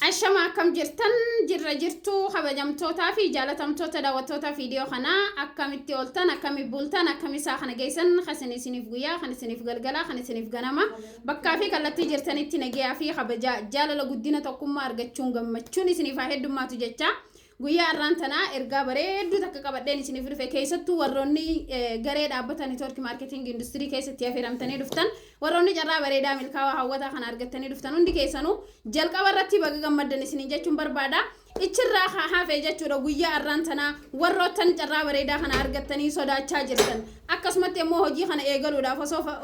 Ashama akkam jirtan jirra jirtu kabajamtootaa fi jaalatamtoota daawwattoota viidiyoo kanaa akkamitti ooltan akkami bultan akkami isaa kana geessan kan isiniif guyyaa kan isiniif galgala kan isiniif ganama bakkaa fi kallattii jirtanitti nagaa fi kabaja jaalala guddina tokkummaa argachuun gammachuun isiniif haa heddummaatu jecha guyyaa har'aan tanaa ergaa bareedduu takka qabadheen isiniif dhufe keessattuu warroonni garee dhaabbata network marketing industry keessatti affeeramtanii dhuftan warroonni carraa bareedaa milkaa'aa hawwataa kana argattanii dhuftan hundi keessanuu jalqaba irratti baga gammaddan isiniin jechuun barbaada. Ichirraa hafe jechuudha guyyaa har'aan tanaa warroottan carraa bareedaa kana argattanii sodaachaa jirtan akkasumatti immoo hojii kana eegaluudhaaf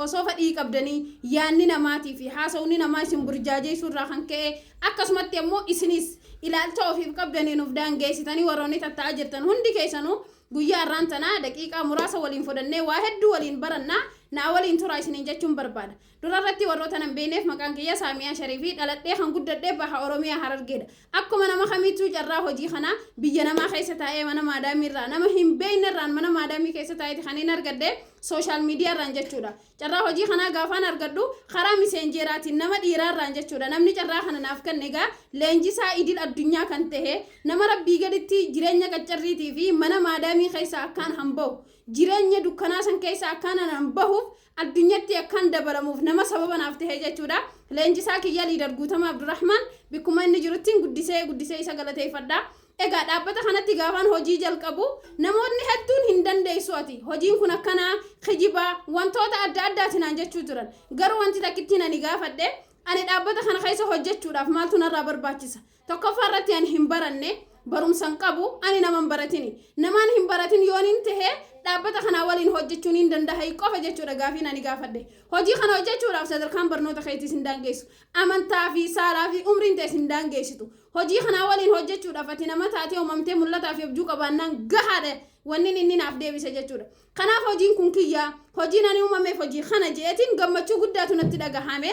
osoo fedhii qabdanii yaanni namaatii fi haasawni namaa isin burjaajeessuurraa kan ka'e akkasumatti immoo isinis ilaalcha ofiif qabdanii nuuf daangeessitanii warroonni tatta'aa jirtan hundi keessanuu guyyaa har'aan tanaa daqiiqaa muraasa waliin fudhannee waa hedduu waliin barannaa naa waliin turaa isiniin jechuun barbaada. Durarratti warroota nan beeneef maqaan kiyya Saamiyaa Shariifii dhaladhee kan guddadhee baha Oromiyaa Harargeedha. Akkuma nama kamiituu carraa hojii kana biyya namaa keessa taa'ee mana maadaamii irraa nama hin beekne irraan mana maadaamii keessa taa'eeti kan hin argadde social media irraan jechuudha. Carraa hojii kanaa gaafaan argaddu karaa miseenjeeraatiin nama dhiiraa irraan jechuudha. Namni carraa kana naaf kenne egaa leenjisaa idil addunyaa kan ta'e nama rabbii gaditti jireenya qaccarriitii fi mana maadaamii keessa akkaan hanba'u jireenya dukkanaa san keessa akkaan hanbahuuf addunyatti akkaan dabalamuuf nama sababa naaf ta'e jechuudha. Leenjisaa kiyya liidar Guutamaa Abdurrahmaan bikkuma inni jiruttiin guddisee isa galateeffadha. Egaa dhaabbata kanatti gaafaan hojii jalqabu namoonni hedduun hin dandeessu ati hojiin kun akkana kijibaa wantoota adda addaatiin aan jechuu turan garuu wanti takkittiin ani gaafadhe ani dhaabbata kana keessa hojjechuudhaaf maaltu narraa barbaachisa tokkoffaa irratti ani hin baranne barumsan qabu ani naman baratini namaan hin baratin yooniin tahee dhaabbata kana waliin hojjechuun hin danda'a qofa jechuudha gaafiin ani gaafadhe hojii kana hojjechuudhaaf sadarkaan barnoota keetis hin daangeessu amantaa fi saalaa fi umriin ta'es hin daangeessitu hojii kana waliin hojjechuudhaaf ati nama taatee uumamtee mul'ataa fi abjuu qabaannaan gahaadha wanni inni naaf deebise jechuudha. Kanaaf hojiin kun kiyyaa hojiin ani uumameef hojii kana jeetiin gammachuu guddaatu natti dhagahame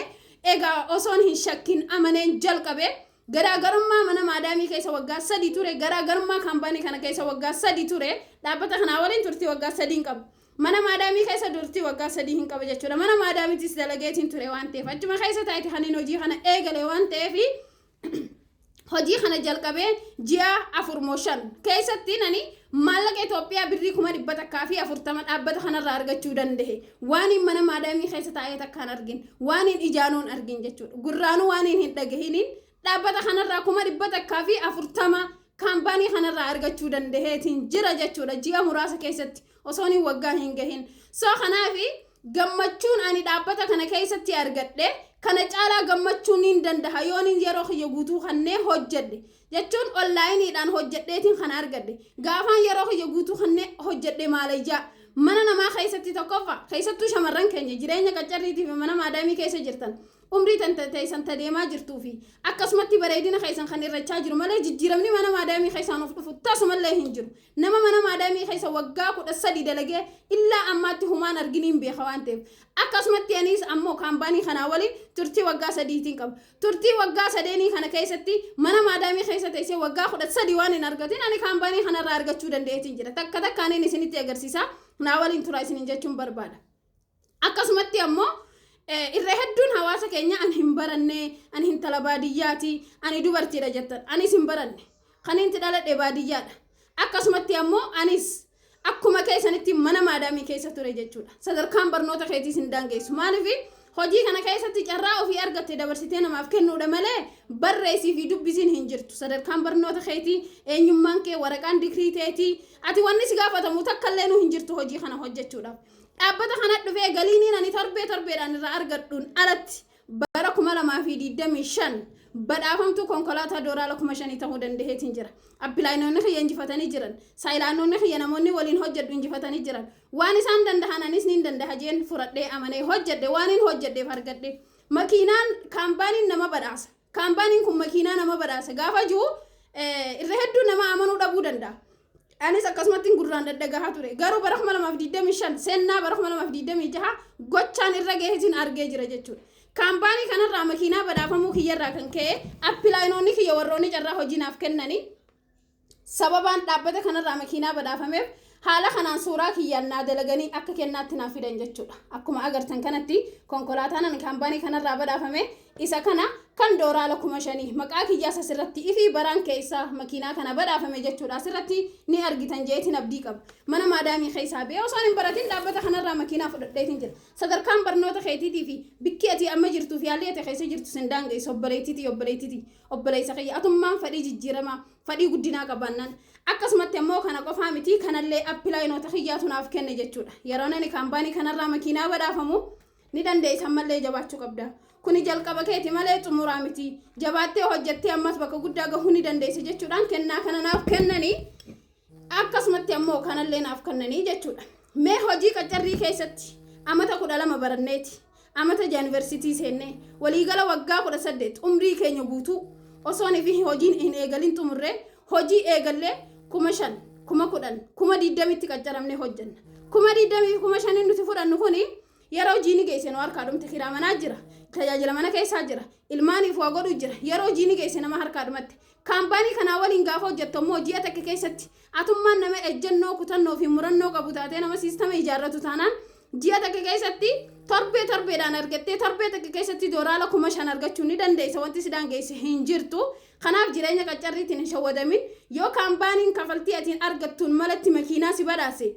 egaa osoon hin shakkin amaneen jalqabe garaagarummaa mana maadaamii keessa waggaa 3 ture garaagarummaa kaampaanii kana keessa waggaa 3 ture dhaabbata kana waliin turtii waggaa 3 qabu mana maadaamii keessa turtii waggaa 3 hin qabu jechuudha. Mana maadaamiitis dalageetiin ture waan ta'eef achuma keessa taa'eeti kan hojii kana eegale waan ta'eef hojii kana jalqabee ji'a 4 keessatti nani maallaqa Itoophiyaa birrii 140 dhaabbata kanarraa argachuu danda'e waan hin mana maadaamii keessa taa'ee takkaan argin waan hin ijaanuun argin jechuudha. Gurraanuu waan hin dhagahiniin dhaabbata kanarraa 140 kaampaanii kanarraa argachuu danda'eetiin jira jechuudha ji'a muraasa keessatti osoo hin waggaa hin gahin. So kanaafi gammachuun ani dhaabbata kana keessatti argadhe kana caalaa gammachuun hin danda'a yoon yeroo kiyya guutuu kannee hojjedhe jechuun onlaayiniidhaan hojjedheetiin kana argadhe gaafaan yeroo kiyya guutuu kannee hojjedhe maalayyaa mana namaa keessatti tokkoffaa keessattuu shamarran keenya jireenya qaccarriitii fi mana maadaamii keessa jirtan umrii teessan tadeemaa jirtuu fi akkasumatti bareedina keessan kan irrachaa jiru malee jijjiiramni mana maadaamii keessaan of dhufu tasumallee hin jiru. Nama mana maadaamii keessa waggaa 13 dalagee illaa ammaatti humaan arginiin beeka waan ta'eef akkasumatti anis ammoo kaampaanii kanaa waliin turtii waggaa 3tiin qaba. Turtii waggaa 3 kana keessatti mana maadaamii keessa teessee waggaa 13 waan hin argatin ani kaampaanii kanarraa argachuu danda'eetiin jira. Takka takkaan isinitti agarsiisa naa waliin turaa isiniin jechuun barbaada. Akkasumatti ammoo irra hedduun hawaasa keenya an hin baranne an hin tala baadiyyaati ani dubartiidha jettan anis hin baranne kan inti dhaladhe baadiyyaadha akkasumatti ammoo anis akkuma keessanitti mana maadaamii keessa ture jechuudha. Sadarkaan barnoota keetiis hin daangeessu maaliif hojii kana keessatti carraa ofii argatte dabarsitee namaaf kennuudha malee barreessii fi dubbisiin hin jirtu. Sadarkaan barnoota keetii eenyummaan kee waraqaan digrii teetii ati wanni si gaafatamu takkallee nu hin jirtu hojii kana hojjechuudhaaf. Dhaabbata kana dhufee galiiniin ani torbeedhaan irraa argadhuun alatti bara 2025 badhaafamtuu konkolaataa doolaara 5,000 ta'uu danda'eetiin jira. Appilaayinoonni kiyya injifatanii jiran saayilaanoonni kiyya namoonni waliin hojjedhu injifatanii jiran waan isaan danda'an anis ni danda'a jeen furadhee amanee hojjedhe waan hin hojjedheef argadhe makiinaan kaampaaniin nama badhaasa kaampaaniin kun makiinaa nama badhaasa gaafa jiru irra hedduu nama amanuu dhabuu danda'a. Anis akkasumatti gurraan daddagahaa ture garuu bara 2025 seenaa bara 2026 gochaan irra geessisin argee jira jechuudha. Kaampaanii kanarraa makiinaa badhaafamuu kiyyarraa kan ka'e appilaayinoonni kiyya warroonni carraa hojiinaaf kennanii sababaan dhaabbata kanarraa makiinaa badhaafameef haala kanaan suuraa kiyyaan naa dalaganii akka kennaatti naaf fidan jechuudha. Akkuma agartan kanatti konkolaataan kaampaanii kanarraa badhaafame isa kana kan dooraala 5,000 maqaa kiyyaasa sirratti ifi baraan keessa makiinaa kana badhaafame jechuudha sirratti ni argitan jeetiin abdii qaba mana maadaamii keessaa bee osoo hin baratin dhaabbata kanarraa makiinaa fudhadheetiin jira sadarkaan barnoota keetiitii fi bikki ati amma jirtuu fi haalli ati keessa jirtu sin daangessa obboleessa kiyya atummaan fedhii jijjiiramaa fedhii guddinaa qabaannaan akkasumatti ammoo kana qofaa miti kanallee appilaayinoota kiyyaatu naaf kenne jechuudha yeroo nani kaampaanii kanarraa makiinaa badhaafamu ni dandeessa ammallee jabaachuu qabda kuni jalqaba keeti malee xumuraa miti jabaattee hojjettee ammas bakka guddaa gahuu ni dandeessa jechuudhaan kennaa kana naaf kennanii akkasumatti ammoo kanallee naaf kennanii jechuudha mee hojii qacarrii keessatti amata 12 baranneeti amata yuunivarsiitii seennee waliigala waggaa 18 umrii keenya guutuu osoo fi hojiin hin eegalin xumurree hojii eegallee 5,000 10,000 20 qacaramne hojjenna 20 5,000 nuti fudhannu kuni yeroo hojiin geesse nu harkaa dhumte kiraa manaa jira tajaajila mana keessaa jira ilmaaniif waa godhu jira yeroo hojiin geesse nama harkaa dhumatte kaampaanii kanaa waliin gaafa hojjettu ammoo hojii takka keessatti atummaan nama ejjennoo kutannoo fi murannoo qabu taatee nama siistama ijaarratu taanaan ji'a takka keessatti torbeedhaan argattee torbee takka keessatti dooraala 5,000 argachuu ni dandeessa wanti sidaan geesse hin jirtu kanaaf jireenya qacarriitiin hin shawwadamin yoo kaampaaniin kafaltii atiin argattuun malatti makiinaa si badhaase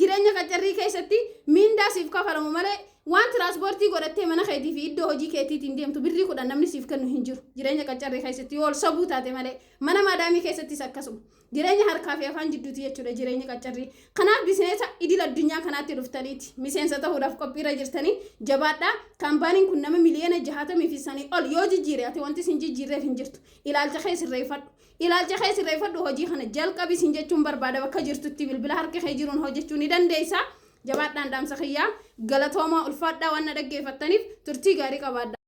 jireenya qacarrii keessatti miindaa siif kafalamu malee waan tiraanspoortii godhattee mana keetii fi iddoo hojii keetiitiin deemtu birrii 10 namni siif kennu hin jiru jireenya qacarrii keessatti yoo ol sobuu taate malee mana maadaamii keessattis akkasuma jireenya harkaa fi afaan jidduuti jechuudha jireenya qacarrii kanaaf bizineesa idil addunyaa kanaatti dhuftaniiti miseensa ta'uudhaaf qophiirra jirtanii jabaadhaa kaampaaniin kun nama miliyoona 60 fi sanii ol yoo jijjiire ati wanti sin jijjiirreef hin jirtu ilaalcha kee sirreeffadhu hojii kana jalqabii sin jechuun barbaada bakka jirtutti bilbila harka kee jiruun hojjechuu ni dandeessa jabaadhaan dhaamsa kiyyaa galatoomaa ulfaadhaa waan na dhaggeeffattaniif turtii gaarii qabaadha